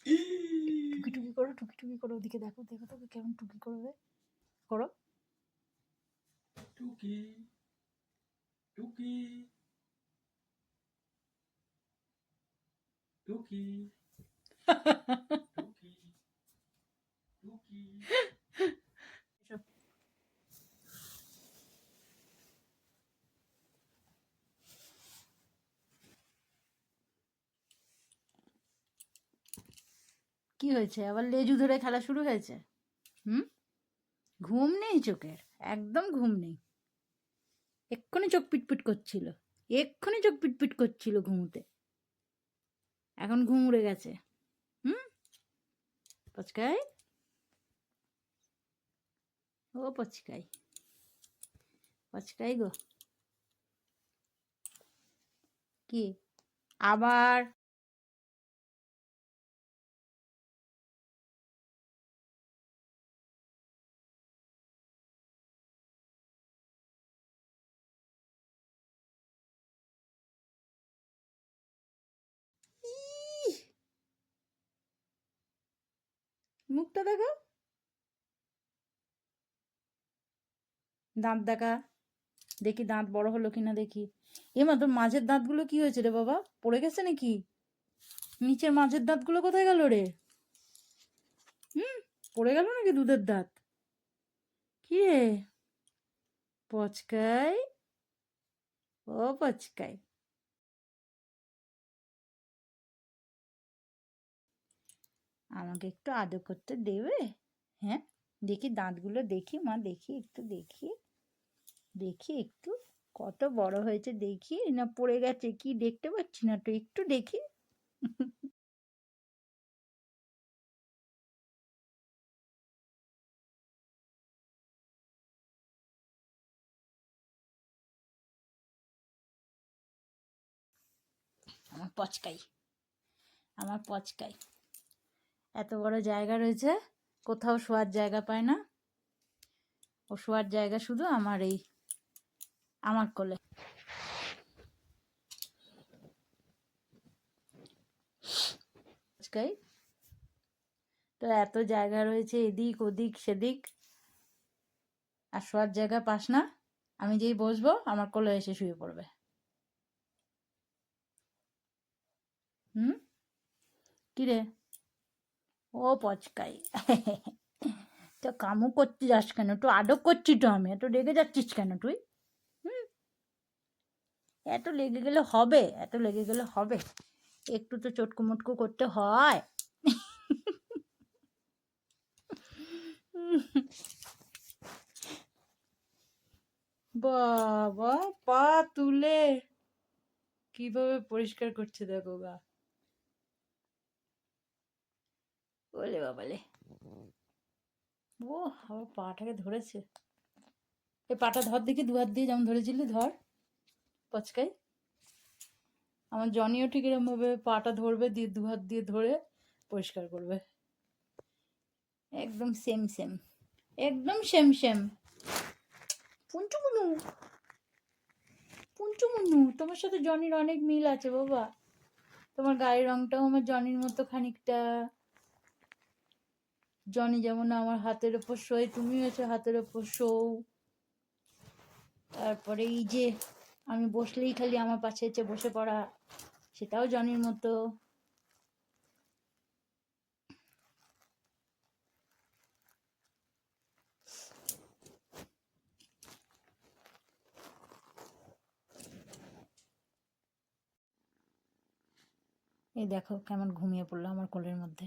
টুকি টুকি করো, টুকি টুকি করো, ওদিকে দেখো, দেখো তোকে কেমন টুকি করবে, করো টুকি টুকি টুকি টুকি টুকি। কি হয়েছে, আবার লেজু ধরে খেলা শুরু হয়েছে? হুম, ঘুম নেই চোখের, একদম ঘুম নেই। এক্ষুনি চোখ পিটপিট করছিল, এক্ষুনি চোখ পিটপিট করছিল ঘুমোতে, এখন ঘুম উড়ে গেছে। হুম, পচকাই, ও পচকাই, পচকাই গো, কি আবার? ইহ, মুখটা দেখো, দাঁত দেখা, দেখি দাঁত বড় হলো কিনা দেখি। এমা, তোর মাঝের দাঁতগুলো কি হয়েছে রে বাবা, পড়ে গেছে নাকি? নিচের মাঝের দাঁতগুলো কোথায় গেল রে? হুম, পড়ে গেল নাকি দুধের দাঁত? কি রে পচকাই, ও পচকাই, আমাকে একটু আদর করতে দেবে? হ্যাঁ, দেখি দাঁতগুলো, দেখি মা, দেখি একটু, দেখি দেখি একটু, কত বড় হয়েছে দেখি, না পড়ে গেছে কি দেখতে পাচ্ছি না তো, একটু দেখি। আমার পচকাই, আমার পচকাই, এত বড় জায়গা রয়েছে, কোথাও শোয়ার জায়গা পায় না, ও শোয়ার জায়গা শুধু আমার এই, আমার কোলে। পচকাই, তো এত জায়গা রয়েছে এদিক ওদিক সেদিক, আর শোয়ার জায়গা পাস না, আমি যেই বসবো আমার কোলে এসে শুয়ে পড়বে। হুম, কিরে, ও পচকাই, তো কামু করতে যাস কেন, একটু আদর করছি তো আমি, এত রেগে যাচ্ছিস কেন তুই? হুম, এত লেগে গেলে হবে, এত লেগে গেলে হবে, একটু তো চটকু মটকু করতে হয়। বাবা, পা তুলে কিভাবে পরিষ্কার করছে দেখো গা, বলে বাবালে, ও আবার পাটাকে ধরেছে, এই পাটা ধর দেখি, দু হাত দিয়ে যেমন ধরেছিলি ধর, পচকাই। আমার জনিও ঠিক এরকম ভাবে পাটা ধরবে, দিয়ে দু হাত দিয়ে ধরে পরিষ্কার করবে, একদম সেম সেম, একদম সেম সেম। পুঞ্চু মুনু, পুঞ্চু মুনু, তোমার সাথে জনির অনেক মিল আছে বাবা, তোমার গায়ের রংটাও আমার জনির মতো খানিকটা, জনি যেমন আমার হাতের ওপর শোয়, তুমিও এসে হাতের ওপর শোও, তারপরে এই যে আমি বসলেই খালি আমার পাশে এসে বসে পড়া, সেটাও জনির মতো। এই দেখো কেমন ঘুমিয়ে পড়লো আমার কোলের মধ্যে।